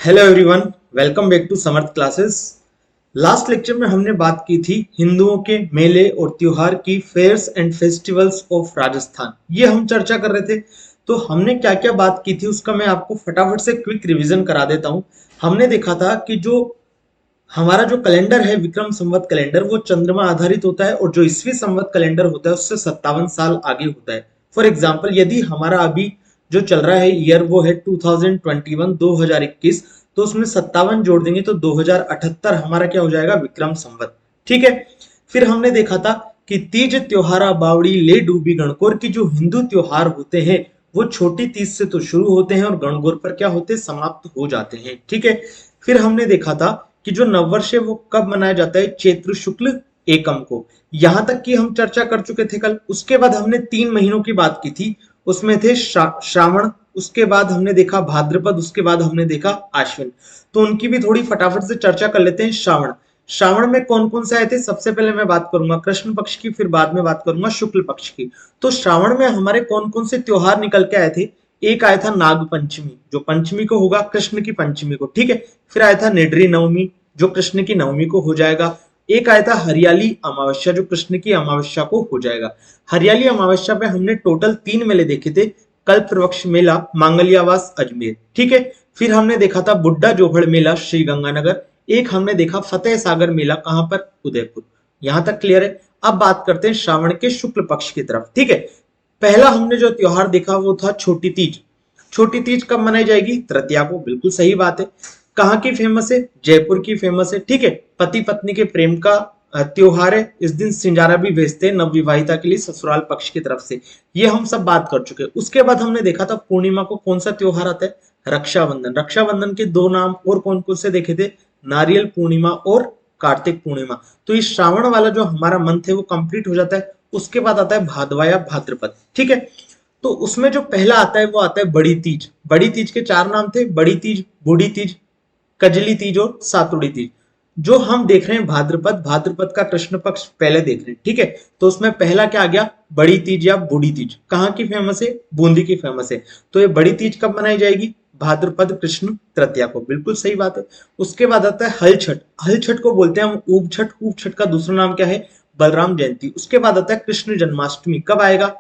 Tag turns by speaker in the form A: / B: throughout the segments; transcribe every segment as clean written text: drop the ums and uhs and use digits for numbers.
A: Hello everyone, welcome back to Samarth classes. Last lecture में हमने बात की थी हिंदुओं के मेले और त्योहार की fairs and festivals of Rajasthan. ये हम चर्चा कर रहे थे। तो हमने क्या क्या बात की थी उसका मैं आपको फटाफट से क्विक रिवीजन करा देता हूँ। हमने देखा था कि जो हमारा जो कैलेंडर है विक्रम संवत कैलेंडर, वो चंद्रमा आधारित होता है और जो ईसवी संवत कैलेंडर होता है उससे 57 साल आगे होता है। फॉर एग्जाम्पल, यदि हमारा अभी जो चल रहा है ईयर वो है 2021 2021, तो उसमें 57 जोड़ देंगे तो 2078 हमारा क्या हो जाएगा, विक्रम संवत। ठीक है। फिर हमने देखा था कि तीज त्योहारा बावड़ी ले डूबी गणगौर की जो हिंदू त्योहार होते हैं वो छोटी तीज से तो शुरू होते हैं और गणगौर पर क्या होते हैं, समाप्त हो जाते हैं। ठीक है। फिर हमने देखा था कि जो नववर्ष है वो कब मनाया जाता है, चैत्र शुक्ल एकम को। यहां तक कि हम चर्चा कर चुके थे कल। उसके बाद हमने 3 महीनों की बात की थी, उसमें थे श्रावण, उसके बाद हमने देखा भाद्रपद, उसके बाद हमने देखा आश्विन। तो उनकी भी थोड़ी फटाफट से चर्चा कर लेते हैं। श्रावण, श्रावण में कौन कौन से आए थे, सबसे पहले मैं बात करूंगा कृष्ण पक्ष की, फिर बाद में बात करूंगा शुक्ल पक्ष की। तो श्रावण में हमारे कौन कौन से त्योहार निकल के आए थे। एक आया था नाग पंचमी, जो पंचमी को होगा, कृष्ण की पंचमी को। ठीक है। फिर आया था निड्री नवमी, जो कृष्ण की नवमी को हो जाएगा। एक आया था हरियाली अमावस्या, जो कृष्ण की अमावस्या को हो जाएगा। हरियाली अमावस्या पे हमने टोटल 3 मेले देखे थे। कल्प वृक्ष मेला मांगलियावास अजमेर। ठीक है। फिर हमने देखा था बुड्ढा जोहड़ मेला श्री गंगानगर। एक हमने देखा फतेह सागर मेला, कहां पर, उदयपुर। यहां तक क्लियर है। अब बात करते हैं श्रावण के शुक्ल पक्ष की तरफ। ठीक है। पहला हमने जो त्योहार देखा वो था छोटी तीज। छोटी तीज कब मनाई जाएगी, तृतीया को। बिल्कुल सही बात है। कहाँ की फेमस है, जयपुर की फेमस है। ठीक है। पति पत्नी के प्रेम का त्योहार है। इस दिन सिंजारा भी भेजते हैं नवविवाहिता के लिए ससुराल पक्ष की तरफ से। ये हम सब बात कर चुके हैं। उसके बाद हमने देखा था पूर्णिमा को कौन सा त्योहार आता है, रक्षाबंधन। रक्षाबंधन के 2 नाम और कौन कौन से देखे थे, नारियल पूर्णिमा और कार्तिक पूर्णिमा। तो इस श्रावण वाला जो हमारा मंथ है वो कंप्लीट हो जाता है। उसके बाद आता है भादवा या भाद्रपद। ठीक है। तो उसमें जो पहला आता है वो आता है बड़ी तीज। बड़ी तीज के 4 नाम थे, बड़ी तीज, बूढ़ी तीज, कजली तीज और सातुड़ी तीज। जो हम देख रहे हैं भाद्रपद, भाद्रपद का कृष्ण पक्ष पहले देख रहे हैं। ठीक है। तो उसमें पहला क्या आ गया, बड़ी तीज या बूढ़ी तीज। कहाँ की फेमस है, बूंदी की फेमस है। तो ये बड़ी तीज कब मनाई जाएगी, भाद्रपद कृष्ण तृतीया को। बिल्कुल सही बात है। उसके बाद आता है हल छठ। हल छठ को बोलते हैं हम ऊब छठ। ऊब छठ का दूसरा नाम क्या है, बलराम जयंती। उसके बाद आता है कृष्ण जन्माष्टमी। कब आएगा,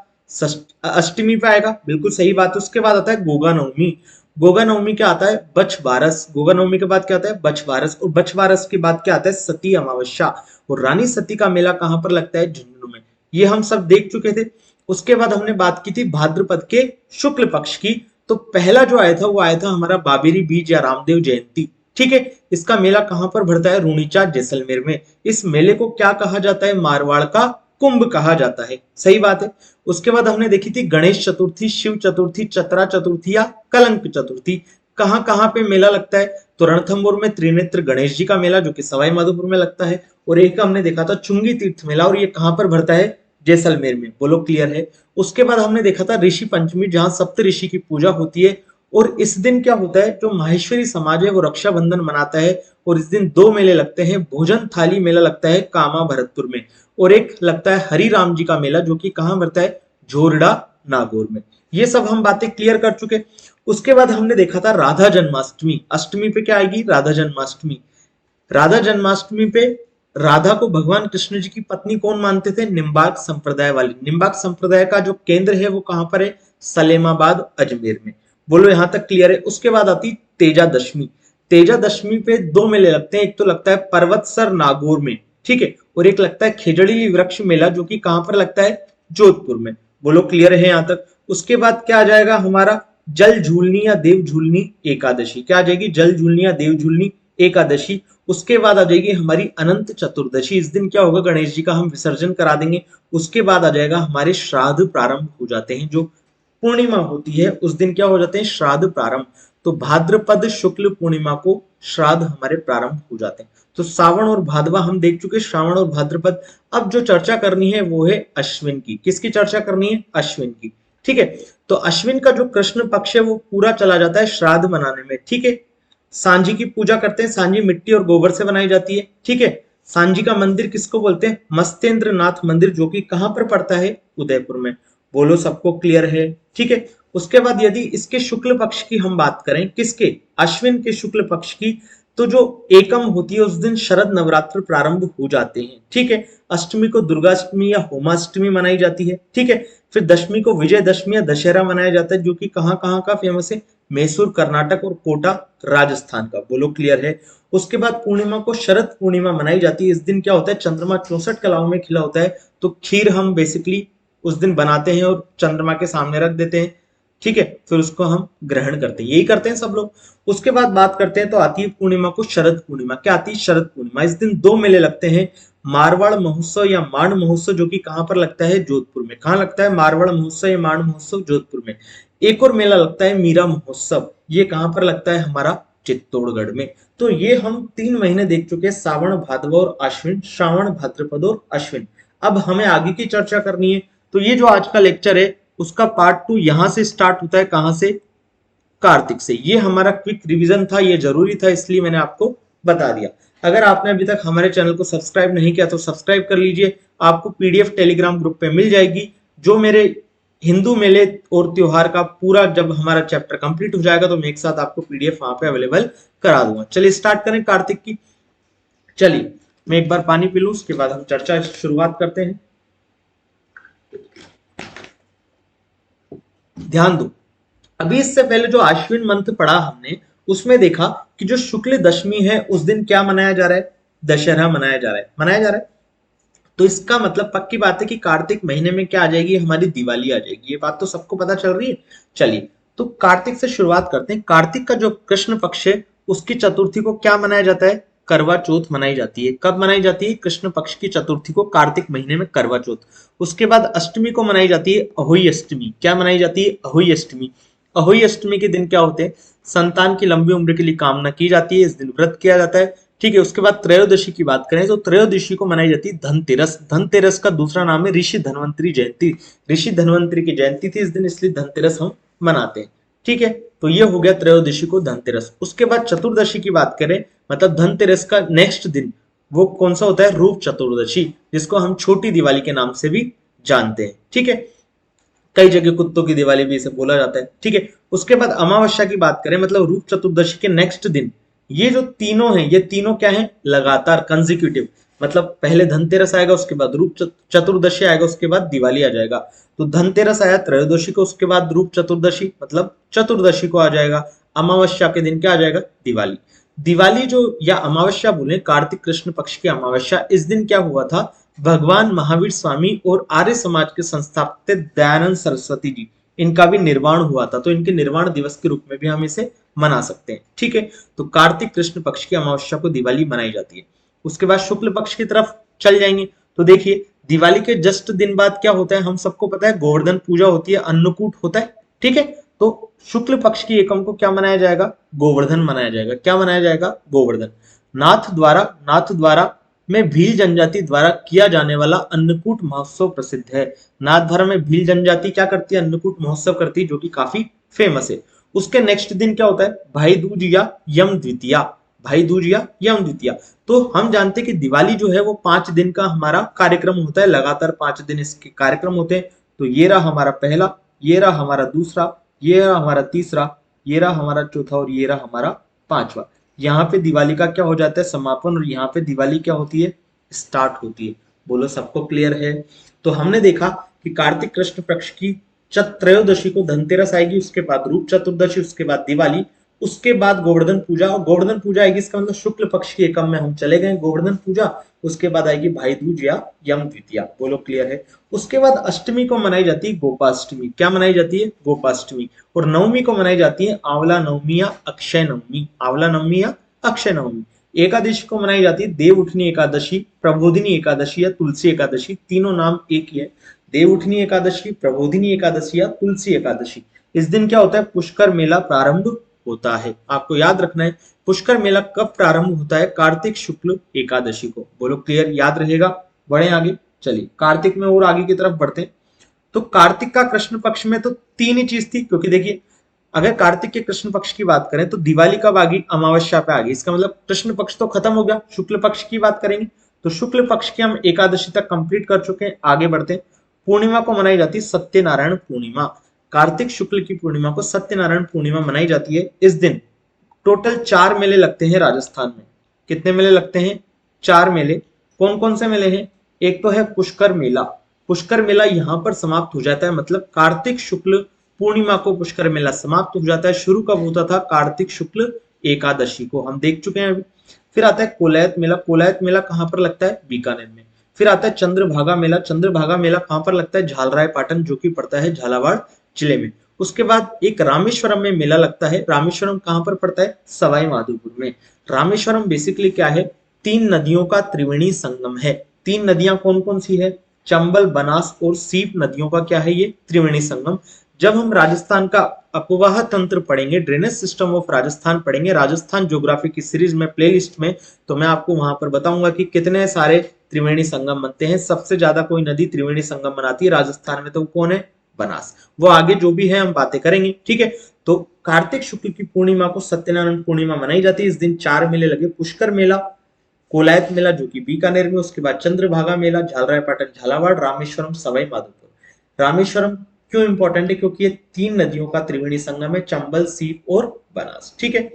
A: अष्टमी पे आएगा। बिल्कुल सही बात है। उसके बाद आता है गोगा नवमी। गोगा नवमी क्या आता है, बछ बारस। गोगा नवमी के बाद क्या आता है, बछ बारस। और बछ बारस के बाद क्या आता है, सती अमावस्या। और रानी सती का मेला कहां पर लगता है, झुंझुनू में। ये हम सब देख चुके थे। उसके बाद हमने बात की थी भाद्रपद के शुक्ल पक्ष की। तो पहला जो आया था वो आया था हमारा बाबेरी बीज या रामदेव जयंती। ठीक है। इसका मेला कहां पर भरता है, रूणीचा जैसलमेर में। इस मेले को क्या कहा जाता है, मारवाड़ का कुंभ कहा जाता है। सही बात है। उसके बाद हमने देखी थी गणेश चतुर्थी, शिव चतुर्थी, चतरा चतुर्थी या कलंक चतुर्थी। कहां कहां पे मेला लगता है, तो रणथंभौर में त्रिनेत्र गणेश जी का मेला, जो कि सवाई माधोपुर में लगता है। और एक हमने देखा था चुंगी तीर्थ मेला, और ये कहां पर भरता है, जैसलमेर में। बोलो क्लियर है। उसके बाद हमने देखा था ऋषि पंचमी, जहां सप्त ऋषि की पूजा होती है। और इस दिन क्या होता है, जो माहेश्वरी समाज है वो रक्षाबंधन मनाता है। और इस दिन 2 मेले लगते हैं। भोजन थाली मेला लगता है कामा भरतपुर में। और एक लगता है हरि राम जी का मेला, जो कि कहां भरता है, झोरडा नागौर में। ये सब हम बातें क्लियर कर चुके। उसके बाद हमने देखा था राधा जन्माष्टमी। अष्टमी पे क्या आएगी, राधा जन्माष्टमी। राधा जन्माष्टमी पे राधा को भगवान कृष्ण जी की पत्नी कौन मानते थे, निम्बार्क संप्रदाय वाले। निम्बार्क संप्रदाय का जो केंद्र है वो कहां पर है, सलेमाबाद अजमेर में। बोलो यहां तक क्लियर है। उसके बाद आती तेजा दशमी। तेजा दशमी पे 2 मेले लगते हैं। एक तो लगता है पर्वतसर नागौर में। ठीक है। और एक लगता है खेजड़ी वृक्ष मेला, जो कि कहां पर लगता है, जोधपुर में। बोलो क्लियर है यहां तक। उसके बाद क्या आ जाएगा हमारा, जल झूलनी या देव झूलनी एकादशी। क्या आ जाएगी, जल झूलनी या देव झूलनी एकादशी। उसके बाद आ जाएगी हमारी अनंत चतुर्दशी। इस दिन क्या होगा, गणेश जी का हम विसर्जन करा देंगे। उसके बाद आ जाएगा हमारे श्राद्ध प्रारंभ हो जाते हैं। जो पूर्णिमा होती है उस दिन क्या हो जाते हैं, श्राद्ध प्रारंभ। तो भाद्रपद शुक्ल पूर्णिमा को श्राद्ध हमारे प्रारंभ हो जाते हैं। तो सावन और भादवा हम देख चुके, श्रावण और भाद्रपद। अब जो चर्चा करनी है वो है अश्विन की। किसकी चर्चा करनी है, अश्विन की। ठीक है। तो अश्विन का जो कृष्ण पक्ष है वो पूरा चला जाता है श्राद्ध मनाने में। ठीक है। सांझी की पूजा करते हैं। सांझी मिट्टी और गोबर से बनाई जाती है। ठीक है। सांझी का मंदिर किसको बोलते हैं, मस्तेंद्र नाथ मंदिर, जो कि कहां पर पड़ता है, उदयपुर में। बोलो सबको क्लियर है। ठीक है। उसके बाद यदि इसके शुक्ल पक्ष की हम बात करें, किसके, अश्विन के शुक्ल पक्ष की, तो जो एकम होती है उस दिन शरद नवरात्र प्रारंभ हो जाते हैं। ठीक है, अष्टमी को दुर्गाष्टमी या होमाष्टमी मनाई जाती है। ठीक है, फिर दशमी को विजयदशमी या दशहरा मनाया जाता है, जो कि कहाँ कहाँ का फेमस है, मैसूर कर्नाटक और कोटा राजस्थान का। बोलो क्लियर है। उसके बाद पूर्णिमा को शरद पूर्णिमा मनाई जाती है। इस दिन क्या होता है, चंद्रमा 64 कलाओं में खिला होता है, तो खीर हम बेसिकली उस दिन बनाते हैं और चंद्रमा के सामने रख देते हैं। ठीक है, फिर उसको हम ग्रहण करते हैं, यही करते हैं सब लोग। उसके बाद बात करते हैं तो आती है पूर्णिमा को शरद पूर्णिमा। क्या आती है, शरद पूर्णिमा। इस दिन दो मेले लगते हैं, मारवाड़ महोत्सव या मांड महोत्सव, जो कि कहां पर लगता है, जोधपुर में। कहां लगता है, मारवाड़ महोत्सव या मांड महोत्सव, जोधपुर में। एक और मेला लगता है मीरा महोत्सव, ये कहां पर लगता है, हमारा चित्तौड़गढ़ में। तो ये हम 3 महीने देख चुके हैं, सावन भादव और अश्विन, श्रावण भाद्रपद और अश्विन। अब हमें आगे की चर्चा करनी है, तो ये जो आज का लेक्चर है उसका पार्ट 2 यहां से स्टार्ट होता है, कहां से, कार्तिक से। ये हमारा क्विक रिवीजन था, ये जरूरी था, इसलिए मैंने आपको बता दिया। अगर आपने अभी तक हमारे चैनल को सब्सक्राइब नहीं किया तो सब्सक्राइब कर लीजिए। आपको पीडीएफ टेलीग्राम ग्रुप पे मिल जाएगी, जो मेरे हिंदू मेले और त्योहार का पूरा, जब हमारा चैप्टर कंप्लीट हो जाएगा तो मैं एक साथ आपको पीडीएफ वहां पे अवेलेबल करा दूंगा। चलिए स्टार्ट करें कार्तिक की। चलिए मैं एक बार पानी पी लूं, उसके बाद हम चर्चा शुरुआत करते हैं। ध्यान दो, अभी इससे पहले जो अश्विन मंत्र पढ़ा हमने, उसमें देखा कि जो शुक्ल दशमी है उस दिन क्या मनाया जा रहा है, दशहरा मनाया जा रहा है, मनाया जा रहा है। तो इसका मतलब पक्की बात है कि कार्तिक महीने में क्या आ जाएगी, हमारी दिवाली आ जाएगी। ये बात तो सबको पता चल रही है। चलिए तो कार्तिक से शुरुआत करते हैं। कार्तिक का जो कृष्ण पक्ष है उसकी चतुर्थी को क्या मनाया जाता है, करवा चौथ मनाई जाती है। कब मनाई जाती है, कृष्ण पक्ष की चतुर्थी को, कार्तिक महीने में करवा चौथ। उसके बाद अष्टमी को मनाई जाती है अहोई अष्टमी। क्या मनाई जाती है, अहोई अष्टमी। अहोई अष्टमी के दिन क्या होते हैं, संतान की लंबी उम्र के लिए कामना की जाती है, इस दिन व्रत किया जाता है। ठीक है, उसके बाद त्रयोदशी की बात करें तो त्रयोदशी को मनाई जाती है धनतेरस। धनतेरस का दूसरा नाम है ऋषि धनवंतरी जयंती। ऋषि धनवंतरी की जयंती थी इस दिन, इसलिए धनतेरस हम मनाते हैं। ठीक है, तो ये हो गया त्रयोदशी को धनतेरस। उसके बाद चतुर्दशी की बात करें, मतलब धनतेरस का नेक्स्ट दिन वो कौन सा होता है, रूप चतुर्दशी, जिसको हम छोटी दिवाली के नाम से भी जानते हैं। ठीक है, कई जगह कुत्तों की दिवाली भी इसे बोला जाता है। ठीक है, उसके बाद अमावस्या की बात करें, मतलब रूप चतुर्दशी के नेक्स्ट दिन, ये जो तीनों हैं, ये तीनों क्या हैं, लगातार कंजिक्यूटिव। मतलब पहले धनतेरस आएगा, उसके बाद रूप चतुर्दशी आएगा, उसके बाद दिवाली आ जाएगा। तो धनतेरस आया त्रयोदशी को, उसके बाद रूप चतुर्दशी मतलब चतुर्दशी को आ जाएगा। अमावस्या के दिन क्या आ जाएगा, दिवाली। दिवाली जो या अमावस्या बोले, कार्तिक कृष्ण पक्ष की अमावस्या, इस दिन क्या हुआ था, भगवान महावीर स्वामी और आर्य समाज के संस्थापक दयानंद सरस्वती जी, इनका भी निर्वाण हुआ था। तो इनके निर्वाण दिवस के रूप में भी हम इसे मना सकते हैं। ठीक है, तो कार्तिक कृष्ण पक्ष की अमावस्या को दिवाली मनाई जाती है। उसके बाद शुक्ल पक्ष की तरफ चल जाएंगे, तो देखिए दिवाली के जस्ट दिन बाद क्या होता है, हम सबको पता है, गोवर्धन पूजा होती है, अन्नकूट होता है। ठीक है, तो शुक्ल पक्ष की एकम को क्या मनाया जाएगा, गोवर्धन मनाया जाएगा। क्या मनाया जाएगा, गोवर्धन। नाथ द्वारा में भील जनजाति द्वारा किया जाने वाला अन्नकूट महोत्सव प्रसिद्ध है। नाथद्वारा में भील जनजाति क्या करती है, अन्नकूट महोत्सव करती है, जो कि काफी फेमस है। उसके नेक्स्ट दिन क्या होता है, भाई दूज या यम द्वितीया। भाई दूज या यम द्वितीया। तो हम जानते हैं कि दिवाली जो है वो 5 दिन का हमारा कार्यक्रम होता है, लगातार 5 दिन इसके कार्यक्रम होते हैं। तो ये रहा हमारा पहला, ये रहा हमारा दूसरा, ये रहा हमारा तीसरा, ये रहा हमारा चौथा और ये रहा हमारा पांचवा। यहाँ पे दिवाली का क्या हो जाता है, समापन, और यहाँ पे दिवाली क्या होती है, स्टार्ट होती है। बोलो सबको क्लियर है। तो हमने देखा कि कार्तिक कृष्ण पक्ष की त्रयोदशी को धनतेरस आएगी, उसके बाद रूप चतुर्दशी, उसके बाद दिवाली, उसके बाद गोवर्धन पूजा। और गोवर्धन पूजा आएगी, इसका मतलब शुक्ल पक्ष की एकम में हम चले गए गोवर्धन पूजा। उसके बाद आएगी भाई दूज या यम द्वितीया। बोलो क्लियर है। उसके बाद अष्टमी को मनाई जाती है गोपाष्टमी। क्या मनाई जाती है, गोपाष्टमी। और नवमी को मनाई जाती है आंवला नवमी या अक्षय नवमी। आंवला नवमी या अक्षय नवमी। एकादशी को मनाई जाती है देवउठनी एकादशी, प्रबोधिनी एकादशी या तुलसी एकादशी। तीनों नाम एक ही है, देवउठनी एकादशी, प्रबोधिनी एकादशी या तुलसी एकादशी। इस दिन क्या होता है, पुष्कर मेला प्रारंभ होता है। आपको याद रखना है, पुष्कर मेला कब प्रारंभ होता है, कार्तिक शुक्ल एकादशी को। बोलो क्लियर, याद रहेगा। बढ़े आगे, चलिए कार्तिक में और आगे की तरफ बढ़ते हैं। तो कार्तिक का कृष्ण पक्ष में तो 3 ही चीज थी, क्योंकि देखिए अगर कार्तिक के कृष्ण पक्ष की बात करें तो दिवाली कब आ गई, अमावस्या पे आ गई। इसका मतलब कृष्ण पक्ष तो खत्म हो गया, शुक्ल पक्ष की बात करेंगे तो शुक्ल पक्ष की हम एकादशी तक कंप्लीट कर चुके हैं। आगे बढ़ते हैं। पूर्णिमा को मनाई जाती है सत्यनारायण पूर्णिमा। कार्तिक शुक्ल की पूर्णिमा को सत्यनारायण पूर्णिमा मनाई जाती है। इस दिन टोटल 4 मेले लगते हैं राजस्थान में। कितने मेले लगते हैं? 4 मेले। कौन कौन से मेले हैं? एक तो है पुष्कर मेला। पुष्कर मेला यहाँ पर समाप्त हो जाता है, मतलब कार्तिक शुक्ल पूर्णिमा को पुष्कर मेला समाप्त हो जाता है। शुरू कब होता था? कार्तिक शुक्ल एकादशी को, हम देख चुके हैं अभी। फिर आता है कोलायत मेला। कोलायत मेला कहाँ पर लगता है? बीकानेर में। फिर आता है चंद्रभागा मेला। चंद्रभागा मेला कहाँ पर लगता है? झालराय पाटन, जो कि पड़ता है झालावाड़ जिले में। उसके बाद एक रामेश्वरम में मेला लगता है। रामेश्वरम कहाँ पर पड़ता है? सवाई माधोपुर में। रामेश्वरम बेसिकली क्या है? 3 नदियों का त्रिवेणी संगम है। 3 नदियां कौन कौन सी है? चंबल, बनास और सीप नदियों का क्या है? ये त्रिवेणी संगम। जब हम राजस्थान का अपवाह तंत्र पढ़ेंगे, ड्रेनेज सिस्टम ऑफ राजस्थान पढ़ेंगे राजस्थान ज्योग्राफी की सीरीज में, प्लेलिस्ट में, तो मैं आपको वहां पर बताऊंगा कि कितने सारे त्रिवेणी संगम बनते हैं। सबसे ज्यादा कोई नदी त्रिवेणी संगम बनाती है राजस्थान में, तो कौन है? बनास। वो आगे जो भी है हम बातें करेंगे, ठीक है। तो कार्तिक शुक्ल की पूर्णिमा को सत्यनारायण पूर्णिमा मनाई जाती है। इस दिन 4 मेले लगे, पुष्कर मेला, कोलायत मेला जो कि बीकानेर में, उसके बाद चंद्रभागा मेला झालरायपाटन झालावाड़, रामेश्वरम सवाई माधोपुर। रामेश्वरम क्यों इंपॉर्टेंट है? क्योंकि ये 3 नदियों का त्रिवेणी संगम है, चंबल, सीप और बनास, ठीक है।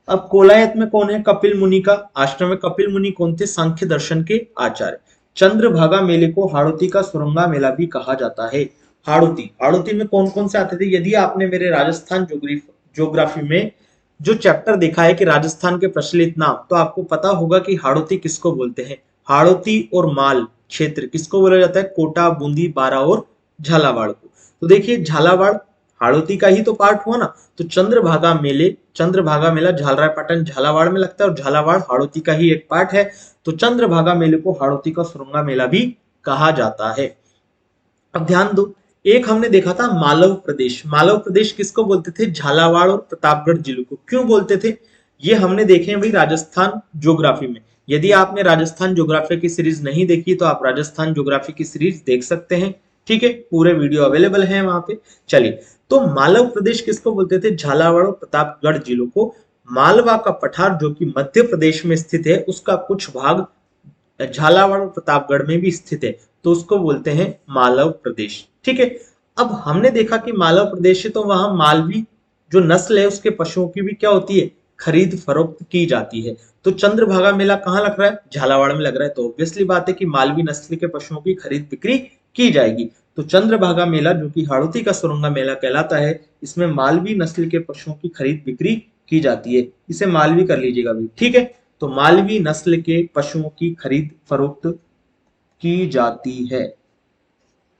A: अब कोलायत में कौन है? कपिल मुनि का आश्रम है। कपिल मुनि कौन थे? सांख्य दर्शन के आचार्य। चंद्रभागा मेले को हाड़ौती का सुरंगा मेला भी कहा जाता है। हाड़ौती, हाड़ौती में कौन कौन से आते थे? यदि आपने मेरे राजस्थान ज्योग्राफी में जो चैप्टर देखा है कि राजस्थान के प्रचलित नाम, तो आपको पता होगा कि हाड़ौती किसको बोलते हैं। हाड़ौती और माल क्षेत्र किसको बोला जाता है? कोटा, बूंदी, बारा और झालावाड़ को। तो देखिए, झालावाड़ हाड़ौती का ही तो पार्ट हुआ ना। तो चंद्रभागा मेला झालरायपाटन झालावाड़ में लगता है और झालावाड़ हाड़ौती का ही एक पार्ट है। तो चंद्रभागा मेले को हाड़ौती का सुरंगा मेला भी कहा जाता है। अब ध्यान दो, एक हमने देखा था मालव प्रदेश। मालव प्रदेश किसको बोलते थे? झालावाड़ और प्रतापगढ़ जिलों को। क्यों बोलते थे? ये हमने देखे हैं भाई राजस्थान ज्योग्राफी में। यदि आपने राजस्थान ज्योग्राफी की सीरीज नहीं देखी तो आप राजस्थान ज्योग्राफी की सीरीज देख सकते हैं, ठीक है, पूरे वीडियो अवेलेबल हैं वहां पे। चलिए, तो मालव प्रदेश किसको बोलते थे? झालावाड़ और प्रतापगढ़ जिलों को। मालवा का पठार जो कि मध्य प्रदेश में स्थित है, उसका कुछ भाग झालावाड़ और प्रतापगढ़ में भी स्थित है, तो उसको बोलते हैं मालव प्रदेश, ठीक है। अब हमने देखा कि मालव प्रदेश है तो वहां मालवी जो नस्ल है उसके पशुओं की भी क्या होती है? खरीद फरोख्त की जाती है। तो चंद्रभागा मेला कहाँ लग रहा है? झालावाड़ में लग रहा है, तो ऑब्वियसली बात है कि मालवी नस्ल के पशुओं की खरीद बिक्री की जाएगी। तो चंद्रभागा मेला जो कि हाड़ौती का सुरंगा मेला कहलाता है, इसमें मालवी नस्ल के पशुओं की खरीद बिक्री की जाती है। इसे मालवी कर लीजिएगा भाई, ठीक है। तो मालवी नस्ल के पशुओं की खरीद फरोख्त की जाती है।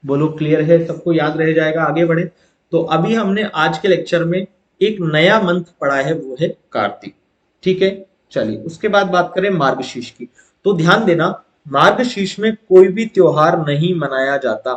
A: बोलो क्लियर है? सबको याद रह जाएगा? आगे बढ़े। तो अभी हमने आज के लेक्चर में एक नया मंथ पढ़ा है, वो है कार्तिक, ठीक है। चलिए, उसके बाद बात करें मार्गशीर्ष की। तो ध्यान देना, मार्गशीर्ष में कोई भी त्योहार नहीं मनाया जाता,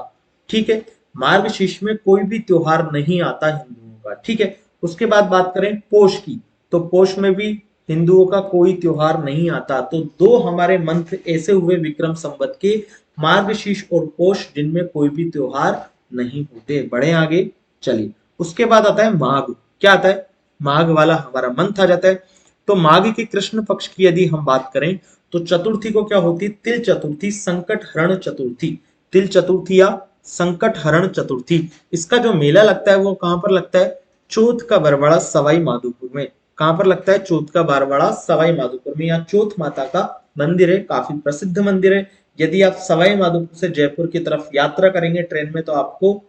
A: ठीक है। मार्गशीर्ष में कोई भी त्योहार नहीं आता हिंदुओं का, ठीक है। उसके बाद बात करें पोष की, तो पोष में भी हिंदुओं का कोई त्योहार नहीं आता। तो 2 हमारे मंथ ऐसे हुए विक्रम संवत के, मार्गशीर्ष और पोष, जिनमें कोई भी त्योहार नहीं होते। बढ़े आगे, चलिए। उसके बाद आता है माघ। क्या आता है? माघ वाला हमारा मंथ आ जाता है। तो माघ के कृष्ण पक्ष की यदि हम बात करें तो चतुर्थी को क्या होती? तिल चतुर्थी, संकट हरण चतुर्थी। तिल चतुर्थी या संकट हरण चतुर्थी। इसका जो मेला लगता है वो कहां पर लगता है? चौथ का बरवाड़ा सवाई माधोपुर में। कहां पर लगता है? चौथ का बरवाड़ा सवाई माधोपुर में। यहाँ चौथ माता का मंदिर है, काफी प्रसिद्ध मंदिर है। यदि आप सवाई माधोपुर से जयपुर की तरफ यात्रा करेंगे ट्रेन में, तो आपको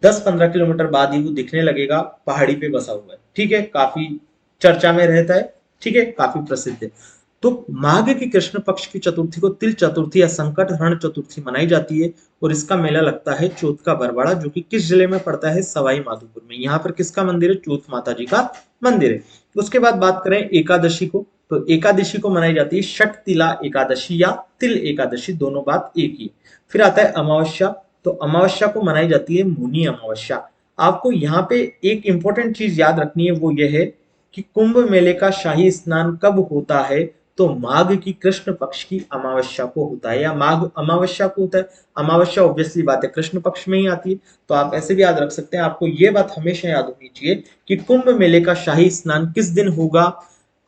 A: 10-15 किलोमीटर बाद ही वो दिखने लगेगा, पहाड़ी पे बसा हुआ है, ठीक है। काफी चर्चा में रहता है, ठीक है, काफी प्रसिद्ध है। तो माघ की कृष्ण पक्ष की चतुर्थी को तिल चतुर्थी या संकट हरण चतुर्थी मनाई जाती है और इसका मेला लगता है चौथ का बरवाड़ा, जो कि किस जिले में पड़ता है? सवाई माधोपुर में। यहाँ पर किसका मंदिर है? चौथ माता जी का मंदिर है। उसके बाद बात करें एकादशी को, तो एकादशी को मनाई जाती है षट तिला एकादशी या तिल एकादशी, दोनों बात एक ही। फिर आता है अमावस्या, तो अमावस्या को मनाई जाती है मुनि अमावस्या। आपको यहाँ पे एक इंपॉर्टेंट चीज याद रखनी है, वो ये है कि कुंभ मेले का शाही स्नान कब होता है? तो माघ की कृष्ण पक्ष की अमावस्या को होता है, या माघ अमावस्या को होता है। अमावस्या ऑब्वियसली बात है कृष्ण पक्ष में ही आती है, तो आप ऐसे भी याद रख सकते हैं। आपको ये बात हमेशा याद होनी चाहिए कि कुंभ मेले का शाही स्नान किस दिन होगा?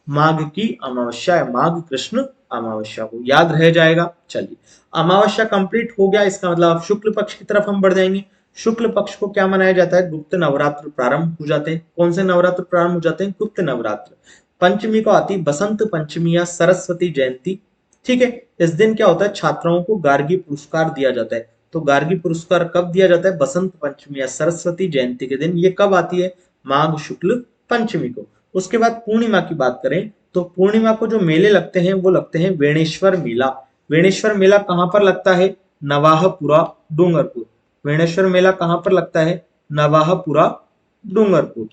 A: माघ की अमावस्या है, माघ कृष्ण अमावस्या को, याद रह जाएगा। चलिए, अमावस्या कंप्लीट हो गया, इसका मतलब शुक्ल पक्ष की तरफ हम बढ़ जाएंगे। शुक्ल पक्ष को क्या मनाया जाता है? गुप्त नवरात्र प्रारंभ हो जाते हैं। कौन से नवरात्र प्रारंभ हो जाते हैं? गुप्त नवरात्र। पंचमी को आती है बसंत पंचमी या सरस्वती जयंती। ठीक है, इस दिन क्या होता है? छात्राओं को गार्गी पुरस्कार दिया जाता है। तो गार्गी पुरस्कार कब दिया जाता है? बसंत पंचमी या सरस्वती जयंती के दिन। ये कब आती है? माघ शुक्ल पंचमी को। उसके बाद पूर्णिमा की बात करें तो पूर्णिमा को जो मेले लगते हैं वो लगते हैं वेणेश्वर मेला। वेणेश्वर मेला कहाँ पर लगता है? नवाहपुरा डूंगरपुर। वेणेश्वर मेला कहाँ पर लगता है? नवाहपुरा डूंगरपुर।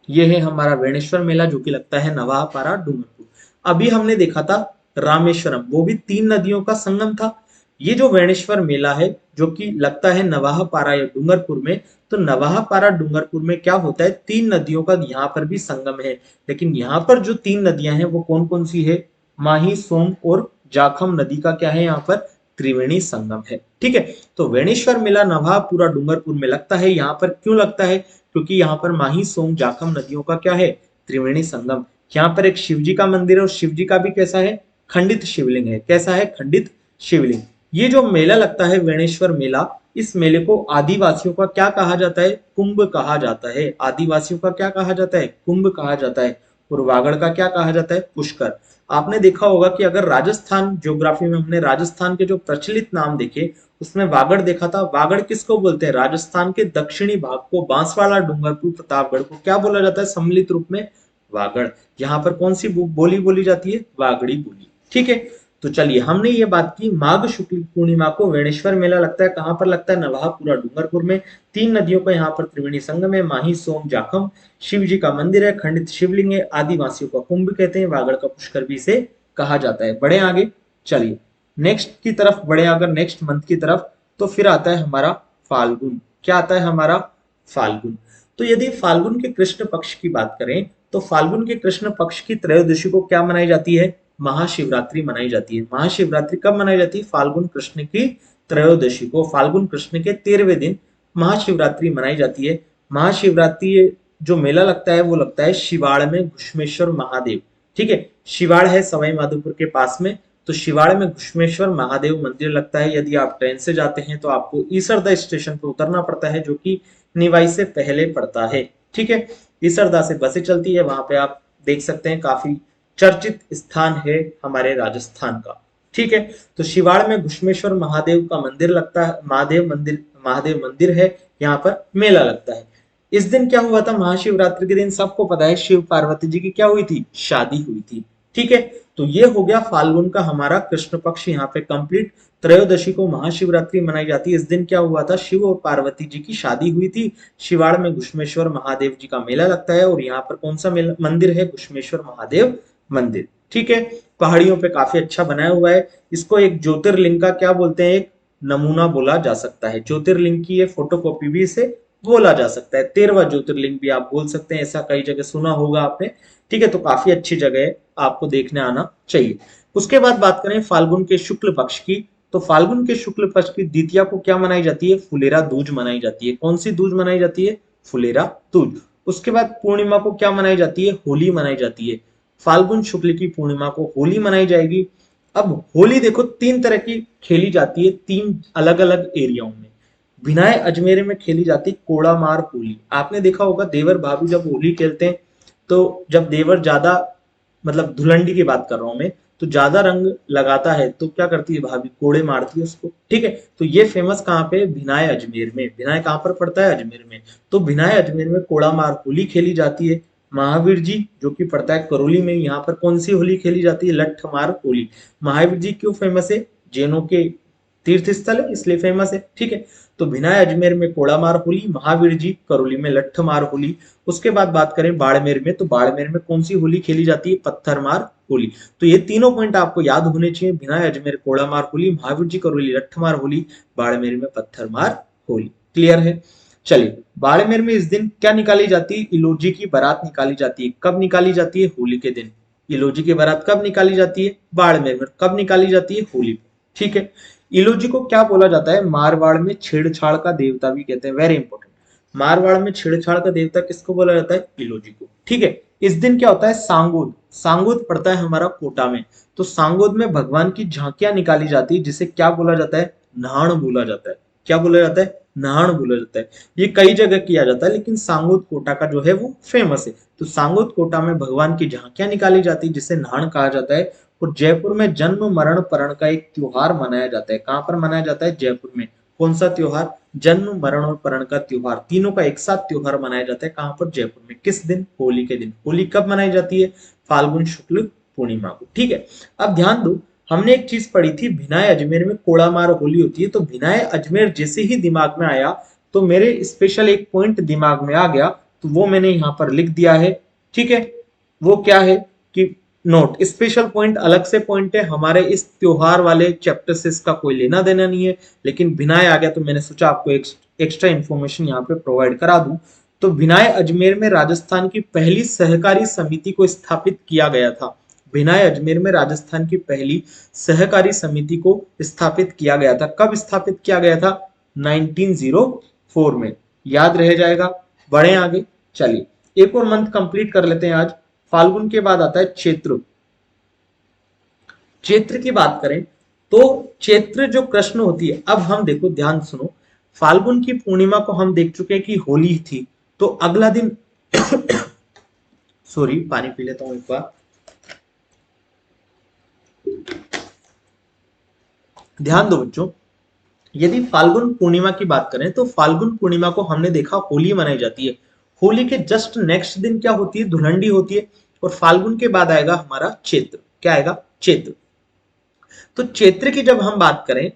A: ये है हमारा वेणेश्वर मेला जो कि लगता है नवाहपारा डूंगरपुर। अभी हमने देखा था रामेश्वरम, वो भी 3 नदियों का संगम था। ये जो वेणेश्वर मेला है जो कि लगता है नवाहपारा या डूंगरपुर में, तो नवाहपारा डूंगरपुर में क्या होता है? 3 नदियों का यहाँ पर भी संगम है। लेकिन यहाँ पर जो 3 नदियां हैं वो कौन कौन सी है? माही, सोम और जाखम नदी का क्या है यहाँ पर? त्रिवेणी संगम है। ठीक है, तो वेणेश्वर मेला नवाहपुरा डूंगरपुर में लगता है। यहाँ पर क्यों लगता है? क्योंकि यहाँ पर माही, सोम, जाखम नदियों का क्या है? त्रिवेणी संगम। यहाँ पर एक शिव जी का मंदिर है और शिव जी का भी कैसा है? खंडित शिवलिंग है। कैसा है? खंडित शिवलिंग। ये जो मेला लगता है वेणेश्वर मेला, इस मेले को आदिवासियों का क्या कहा जाता है? कुंभ कहा जाता है। आदिवासियों का क्या कहा जाता है? कुंभ कहा जाता है। और वागड़ का क्या कहा जाता है? पुष्कर। आपने देखा होगा कि अगर राजस्थान ज्योग्राफी में हमने राजस्थान के जो प्रचलित नाम देखे उसमें वागड़ देखा था। वागड़ किसको बोलते हैं? राजस्थान के दक्षिणी भाग को, बांसवाड़ा, डूंगरपुर, प्रतापगढ़ को क्या बोला जाता है सम्मिलित रूप में? वागड़। यहाँ पर कौन सी बोली बोली जाती है? वागड़ी बोली। ठीक है, तो चलिए हमने ये बात की माघ शुक्ल पूर्णिमा को वेणेश्वर मेला लगता है। कहाँ पर लगता है? नवाहपुरा डूंगरपुर में। 3 नदियों का यहाँ पर त्रिवेणी संगम है, माही, सोम, जाखम। शिव जी का मंदिर है, खंडित शिवलिंग है, आदिवासियों का कुंभ कहते हैं, वागड़ का पुष्कर भी इसे कहा जाता है। बढ़े आगे, चलिए नेक्स्ट की तरफ बढ़े। अगर नेक्स्ट मंथ की तरफ, तो फिर आता है हमारा फाल्गुन। क्या आता है हमारा? फाल्गुन। तो यदि फाल्गुन के कृष्ण पक्ष की बात करें तो फाल्गुन के कृष्ण पक्ष की त्रयोदशी को क्या मनाई जाती है? महाशिवरात्रि मनाई जाती है। महाशिवरात्रि कब मनाई जाती है? फाल्गुन कृष्ण की त्रयोदशी को। फाल्गुन कृष्ण के 13वें दिन महाशिवरात्रि मनाई जाती है। महाशिवरात्रि जो मेला लगता है वो लगता है शिवाड़ में घुश्मेश्वर महादेव। ठीक है, शिवाड़ है सवाई माधोपुर के पास में, तो शिवाड़ में घुश्मेश्वर महादेव मंदिर लगता है। यदि आप ट्रेन से जाते हैं तो आपको ईसरदा स्टेशन पर उतरना पड़ता है जो कि निवाई से पहले पड़ता है। ठीक है, ईसरदा से बसें चलती है, वहां पे आप देख सकते हैं काफी चर्चित स्थान है हमारे राजस्थान का। ठीक है, तो शिवाड़ में घुश्मेश्वर महादेव का मंदिर लगता है। महादेव मंदिर है, यहाँ पर मेला लगता है। इस दिन क्या हुआ था? महाशिवरात्रि के दिन सबको पता है शिव पार्वती जी की क्या हुई थी? शादी हुई थी। ठीक है, तो ये हो गया फाल्गुन का हमारा कृष्ण पक्ष यहाँ पे कंप्लीट। त्रयोदशी को महाशिवरात्रि मनाई जाती है। इस दिन क्या हुआ था? शिव और पार्वती जी की शादी हुई थी। शिवाड़ में घुश्मेश्वर महादेव जी का मेला लगता है और यहाँ पर कौन सा मंदिर है? घुश्मेश्वर महादेव मंदिर। ठीक है, पहाड़ियों पे काफी अच्छा बनाया हुआ है। इसको एक ज्योतिर्लिंग का क्या बोलते हैं? एक नमूना बोला जा सकता है। ज्योतिर्लिंग की ये फोटोकॉपी भी इसे बोला जा सकता है। 13वां ज्योतिर्लिंग भी आप बोल सकते हैं, ऐसा कई जगह सुना होगा आपने। ठीक है, तो काफी अच्छी जगह है, आपको देखने आना चाहिए। उसके बाद बात करें फाल्गुन के शुक्ल पक्ष की, तो फाल्गुन के शुक्ल पक्ष की द्वितीया को क्या मनाई जाती है? फुलेरा दूज मनाई जाती है। कौन सी दूज मनाई जाती है? फुलेरा दूज। उसके बाद पूर्णिमा को क्या मनाई जाती है? होली मनाई जाती है। फाल्गुन शुक्ल की पूर्णिमा को होली मनाई जाएगी। अब होली देखो 3 तरह की खेली जाती है, 3 अलग अलग एरियाओं में। भिनाय अजमेर में खेली जाती कोड़ा मार होली। आपने देखा होगा देवर भाभी जब होली खेलते हैं तो जब देवर ज्यादा, मतलब धुलंडी की बात कर रहा हूं मैं, तो ज्यादा रंग लगाता है तो क्या करती है भाभी? कोड़े मारती है उसको। ठीक है, तो ये फेमस कहाँ पे? भिनाय अजमेर में। भिनाय कहाँ पर पड़ता है? अजमेर में। तो भिनाय अजमेर में कोड़ा मार होली खेली जाती है। महावीर जी जो कि पड़ता है करौली में, यहाँ पर कौन सी होली खेली जाती है? लठ मार होली। महावीर जी क्यों फेमस है? जैनों के तीर्थ स्थल है इसलिए फेमस है। ठीक है, तो भिनाय अजमेर में कोड़ा मार होली, महावीर जी करौली में लठ मार होली। उसके बाद बात करें बाड़मेर में, तो बाड़मेर में कौन सी होली खेली जाती है? पत्थर मार होली। तो ये तीनों पॉइंट आपको याद होने चाहिए। भिनाय अजमेर कोड़ा मार होली, महावीर जी करौली लठ मार होली, बाड़मेर में पत्थर मार होली। क्लियर है? चलिए, बाड़मेर में इस दिन क्या निकाली जाती है? इलोजी की बारात निकाली जाती है। कब निकाली जाती है? होली के दिन। इलोजी की बारात कब निकाली जाती है? बाड़मेर में। कब निकाली जाती है? होली पे। ठीक है, इलोजी को क्या बोला जाता है? मारवाड़ में छेड़छाड़ का देवता भी कहते हैं। वेरी इंपॉर्टेंट, मारवाड़ में छेड़छाड़ का देवता किसको बोला जाता है? इलोजी को। ठीक है, इस दिन क्या होता है? सांगोद। सांगोद पड़ता है हमारा कोटा में। तो सांगोद में भगवान की झांकियां निकाली जाती है जिसे क्या बोला जाता है? नहाण बोला जाता है। क्या बोला जाता है? नाहण बोला जाता है। ये कई जगह किया जाता है, लेकिन सांगोद कोटा का जो है वो फेमस है। तो सांगोद कोटा में भगवान की झांकियां निकाली जाती है, जिसे नाहण कहा जाता है। और जयपुर में जन्म मरण परण का एक त्योहार मनाया जाता है। कहां पर मनाया जाता है? जयपुर में। कौन सा त्योहार? जन्म मरण और परण का त्योहार, तीनों का एक साथ त्योहार मनाया जाता है। कहां पर? जयपुर में। किस दिन? होली के दिन। होली कब मनाई जाती है? फाल्गुन शुक्ल पूर्णिमा को। ठीक है, अब ध्यान दो, हमने एक चीज पढ़ी थी, भिनाय अजमेर में कोड़ामार होली होती है। तो भिनाय अजमेर जैसे ही दिमाग में आया तो मेरे स्पेशल एक पॉइंट दिमाग में आ गया, तो वो मैंने यहां पर लिख दिया है। ठीक है, वो क्या है कि नोट, स्पेशल पॉइंट अलग से पॉइंट है, हमारे इस त्योहार वाले चैप्टर से इसका कोई लेना देना नहीं है, लेकिन भिनाय आ गया तो मैंने सोचा आपको एक्स्ट्रा इन्फॉर्मेशन यहाँ पे प्रोवाइड करा दूं। तो भिनाय अजमेर में राजस्थान की पहली सहकारी समिति को स्थापित किया गया था। भिनाय अजमेर में राजस्थान की पहली सहकारी समिति को स्थापित किया गया था। कब स्थापित किया गया था? 1904 में। याद रह जाएगा। बढ़े आगे, चलिए एक और मंथ कंप्लीट कर लेते हैं आज। फाल्गुन के बाद आता है चैत्र। चैत्र की बात करें तो चैत्र जो कृष्ण होती है, अब हम देखो, ध्यान सुनो, फाल्गुन की पूर्णिमा को हम देख चुके हैं कि होली थी। तो अगला दिन सॉरी, पानी पी लेता हूं एक बार। ध्यान दो बच्चों, यदि फाल्गुन पूर्णिमा की बात करें तो फाल्गुन पूर्णिमा को हमने देखा होली मनाई जाती है। होली के जस्ट नेक्स्ट दिन क्या होती है? धुलंडी होती है। और फाल्गुन के बाद आएगा हमारा चैत्र। क्या आएगा? चैत्र। तो चैत्र की जब हम बात करें,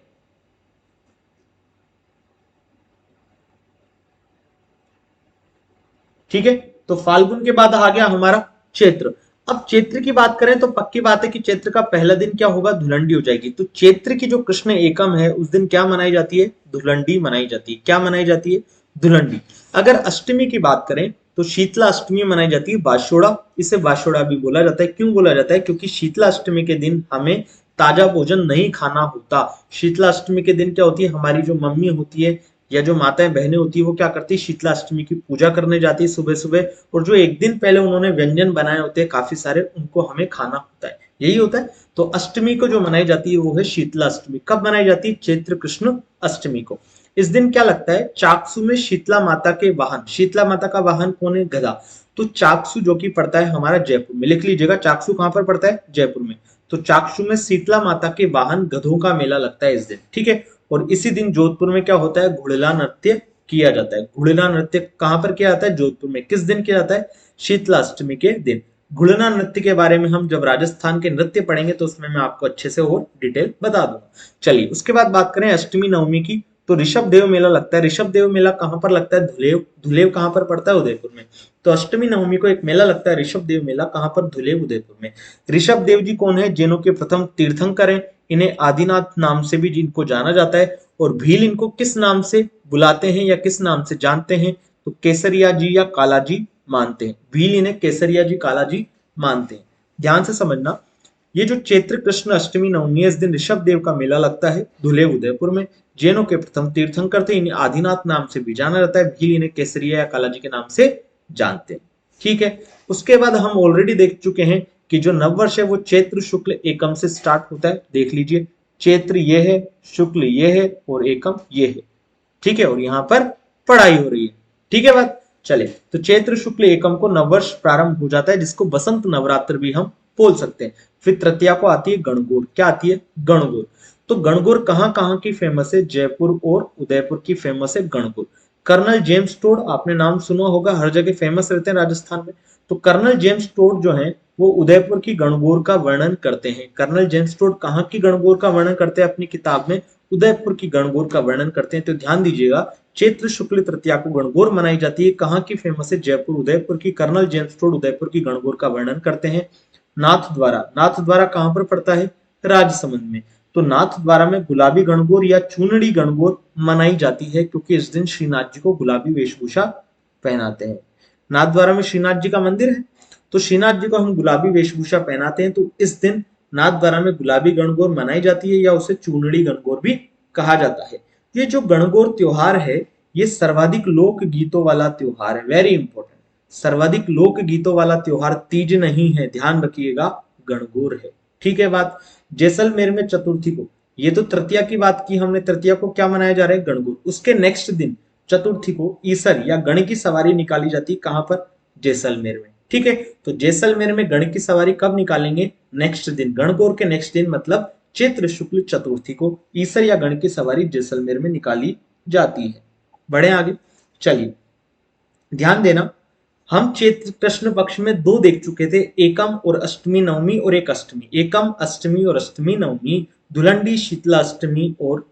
A: ठीक है, तो फाल्गुन के बाद आ गया हमारा चैत्र। अब चैत्र की बात करें तो पक्की बात है कि चैत्र का पहला दिन क्या होगा? धुलंडी हो जाएगी। तो चैत्र की जो कृष्ण एकम है उस दिन क्या मनाई जाती है? धुलंडी मनाई जाती है। क्या मनाई जाती है? धुलंडी। अगर अष्टमी की बात करें तो शीतला अष्टमी मनाई जाती है। बाशोड़ा, इसे बाशोड़ा भी बोला जाता है। क्यों बोला जाता है? क्योंकि शीतला अष्टमी के दिन हमें ताजा भोजन नहीं खाना होता। शीतला अष्टमी के दिन क्या होती है? हमारी जो मम्मी होती है या जो माताएं बहनें होती है वो क्या करती है? शीतला अष्टमी की पूजा करने जाती है सुबह सुबह, और जो एक दिन पहले उन्होंने व्यंजन बनाए होते हैं काफी सारे, उनको हमें खाना होता है। यही होता है। तो अष्टमी को जो मनाई जाती है वो है शीतला अष्टमी। कब मनाई जाती है? चैत्र कृष्ण अष्टमी को। इस दिन क्या लगता है? चाकसू में शीतला माता के वाहन, शीतला माता का वाहन कौन है? गधा। तो चाकसू जो कि पड़ता है हमारा जयपुर में, लिख लीजिएगा, चाकसू कहां पर पड़ता है? जयपुर में। तो चाकसू में शीतला माता के वाहन गधों का मेला लगता है इस दिन। ठीक है, और इसी दिन जोधपुर में क्या होता है? घुड़ला नृत्य किया जाता है। घुड़ला नृत्य कहां पर किया जाता है? जोधपुर में। किस दिन किया जाता है? शीतला अष्टमी के दिन। घुड़ना नृत्य के बारे में हम जब राजस्थान के नृत्य पढ़ेंगे तो उसमें मैं आपको अच्छे से और डिटेल बता दूंगा। चलिए उसके बाद बात करें अष्टमी नवमी की, तो ऋषभ देव मेला लगता है। ऋषभ देव मेला कहां पर लगता है? धुलेव। धुलेव कहां पर पड़ता है? उदयपुर में। तो अष्टमी नवमी को एक मेला लगता है ऋषभ देव मेला, कहां पर? धुलेव, उदयपुर में। ऋषभ देव जी कौन है? जैनों के प्रथम तीर्थंकर हैं। इन्हें आदिनाथ नाम से भी जिनको जाना जाता है। और भील इनको किस नाम से बुलाते हैं या किस नाम से जानते हैं? तो केसरिया जी या कालाजी मानते हैं। भील इन्हें केसरिया जी, कालाजी मानते हैं। ध्यान से समझना, ये जो चैत्र कृष्ण अष्टमी नवमी है, इस दिन ऋषभ देव का मेला लगता है धुलेव, उदयपुर में। जैनों के प्रथम तीर्थंकर थे, इन्हें आदिनाथ नाम से भी जाना जाता है। भील इन्हें केसरिया या कालाजी के नाम से जानते हैं। ठीक है, उसके बाद हम ऑलरेडी देख चुके हैं कि जो नववर्ष है वो चैत्र शुक्ल एकम से स्टार्ट होता है। देख लीजिए, चैत्र ये है, शुक्ल ये है और एकम ये है। ठीक है, और यहाँ पर पढ़ाई हो रही है। ठीक है बात। चले, तो चैत्र शुक्ल एकम को नववर्ष प्रारंभ हो जाता है, जिसको बसंत नवरात्र भी हम बोल सकते हैं। फिर तृतीया को आती है गणगौर। क्या आती है? गणगौर। तो गणगौर कहाँ कहाँ की फेमस है? जयपुर और उदयपुर की फेमस है गणगौर। कर्नल जेम्स टोड, आपने नाम सुना होगा, हर जगह फेमस रहते हैं राजस्थान में। तो कर्नल जेम्स टोड जो है वो उदयपुर की गणगौर का वर्णन करते हैं। कर्नल जेम्स टोड कहाँ की गणगौर का वर्णन करते हैं अपनी किताब में? उदयपुर की गणगौर का वर्णन करते हैं। तो ध्यान दीजिएगा, चैत्र शुक्ल तृतीया को गणगौर मनाई जाती है। कहाँ की फेमस है? जयपुर, उदयपुर की। कर्नल जेम्स टोड उदयपुर की गणगौर का वर्णन करते हैं। नाथ द्वारा, नाथ द्वारा कहां पर पड़ता है? राजसमंद में। तो नाथ द्वारा में गुलाबी गणगौर या चूनड़ी गणगौर मनाई जाती है, क्योंकि इस दिन श्रीनाथ जी को गुलाबी वेशभूषा पहनाते हैं। नाथ द्वारा में श्रीनाथ जी का मंदिर है, तो श्रीनाथ जी को हम गुलाबी वेशभूषा पहनाते हैं। तो इस दिन नाथ द्वारा में गुलाबी गणगौर मनाई जाती है, या उसे चूनड़ी गणगौर भी कहा जाता है। ये जो गणगौर त्योहार है, ये सर्वाधिक लोक गीतों वाला त्योहार है। वेरी इंपॉर्टेंट, सर्वाधिक लोक गीतों वाला त्योहार तीज नहीं है, ध्यान रखिएगा, गणगौर है। ठीक है बात। जैसलमेर में चतुर्थी को, ये तो तृतीया की बात की हमने, तृतीया को क्या मनाया जा रहा है, गणगौर। उसके नेक्स्ट दिन चतुर्थी को ईसर या गण की सवारी निकाली जाती है, कहां पर, जैसलमेर में। ठीक है, तो जैसलमेर में गण की सवारी कब निकालेंगे, नेक्स्ट दिन, गणगौर के नेक्स्ट दिन, मतलब चैत्र शुक्ल चतुर्थी को ईसर या गण की सवारी जैसलमेर में निकाली जाती है। बढ़े आगे, चलिए ध्यान देना, हम चैत्र कृष्ण पक्ष में दो देख चुके थे, एकम और अष्टमी नवमी और एक अष्टमी, एकम अष्टमी और अष्टमी नवमी, धुलंडी शीतला अष्टमी और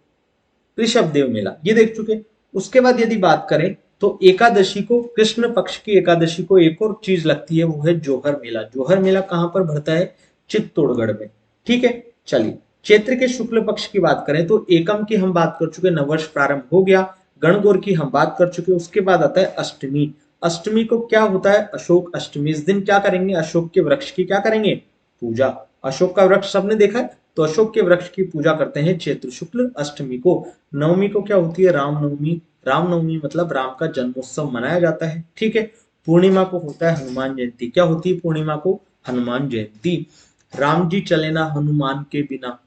A: ऋषभ देव मेला, ये देख चुके। उसके बाद यदि बात करें तो एकादशी को, कृष्ण पक्ष की एकादशी को एक और चीज लगती है, वो है जोहर मेला। जोहर मेला कहां पर भरता है, चित्तौड़गढ़ में। ठीक है, चलिए चैत्र के शुक्ल पक्ष की बात करें तो एकम की हम बात कर चुके, नववर्ष प्रारंभ हो गया। गणगौर की हम बात कर चुके, उसके बाद आता है अष्टमी। अष्टमी को क्या होता है, अशोक अष्टमी। इस दिन क्या करेंगे, अशोक के वृक्ष की क्या करेंगे, पूजा। अशोक का वृक्ष सबने देखा है, तो अशोक के वृक्ष की पूजा करते हैं चैत्र शुक्ल अष्टमी को। नवमी को क्या होती है, रामनवमी। रामनवमी मतलब राम का जन्मोत्सव मनाया जाता है। ठीक है, पूर्णिमा को होता है हनुमान जयंती। क्या होती है पूर्णिमा को, हनुमान जयंती। राम जी चले ना हनुमान के बिना।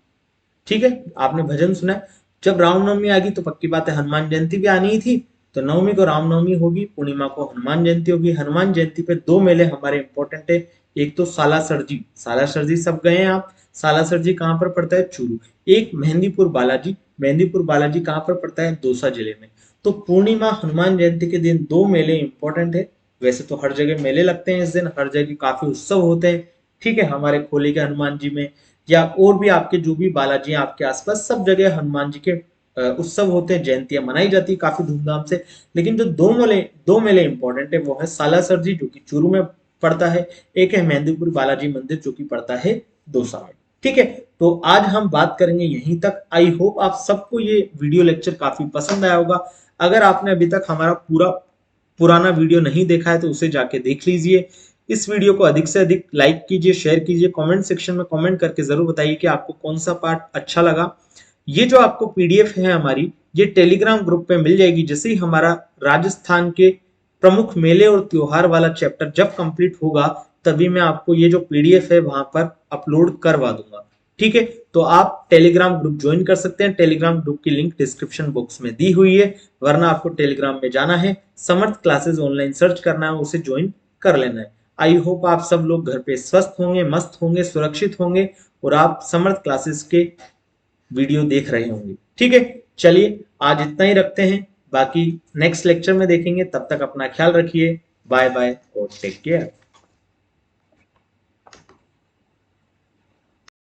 A: ठीक है, आपने भजन सुना है, जब रामनवमी आ गई तो पक्की बात है हनुमान जयंती भी आनी ही थी। तो नवमी को रामनवमी होगी, पूर्णिमा को हनुमान जयंती होगी। हनुमान जयंती पे दो मेले हमारे इंपॉर्टेंट है, एक तो सालासर जी। सालासर जी सब गए हैं आप, सालासर जी कहाँ पर पड़ता है, चूरू। एक मेहंदीपुर बालाजी, मेहंदीपुर बालाजी कहाँ पर पड़ता है, दौसा जिले में। तो पूर्णिमा हनुमान जयंती के दिन दो मेले इंपॉर्टेंट है। वैसे तो हर जगह मेले लगते हैं इस दिन, हर जगह काफी उत्सव होते हैं। ठीक है, हमारे खोले के हनुमान जी में या और भी आपके जो भी बालाजी हैं आपके आसपास, सब जगह हनुमान जी के उत्सव होते हैं, जयंतियां मनाई जाती है काफी धूमधाम से। लेकिन जो दो मेले इंपॉर्टेंट है वो है सालासर जी जो कि चूरू में पड़ता है, एक है मेहंदीपुर बालाजी मंदिर जो कि पड़ता है दौसा में। ठीक है, तो आज हम बात करेंगे यहीं तक। आई होप आप सबको ये वीडियो लेक्चर काफी पसंद आया होगा। अगर आपने अभी तक हमारा पूरा पुराना वीडियो नहीं देखा है तो उसे जाके देख लीजिए। इस वीडियो को अधिक से अधिक लाइक कीजिए, शेयर कीजिए, कमेंट सेक्शन में कमेंट करके जरूर बताइए कि आपको कौन सा पार्ट अच्छा लगा। ये जो आपको पीडीएफ है हमारी, ये टेलीग्राम ग्रुप पे मिल जाएगी। जैसे ही हमारा राजस्थान के प्रमुख मेले और त्योहार वाला चैप्टर जब कंप्लीट होगा, तभी मैं आपको ये जो पीडीएफ है वहां पर अपलोड करवा दूंगा। ठीक है, तो आप टेलीग्राम ग्रुप ज्वाइन कर सकते हैं। टेलीग्राम ग्रुप की लिंक डिस्क्रिप्शन बॉक्स में दी हुई है, वरना आपको टेलीग्राम में जाना है, समर्थ क्लासेस ऑनलाइन सर्च करना है, उसे ज्वाइन कर लेना है। आई होप आप सब लोग घर पे स्वस्थ होंगे, मस्त होंगे, सुरक्षित होंगे और आप समर्थ क्लासेस के वीडियो देख रहे होंगे। ठीक है, चलिए आज इतना ही रखते हैं, बाकी नेक्स्ट लेक्चर में देखेंगे। तब तक अपना ख्याल रखिए, बाय बाय और टेक केयर।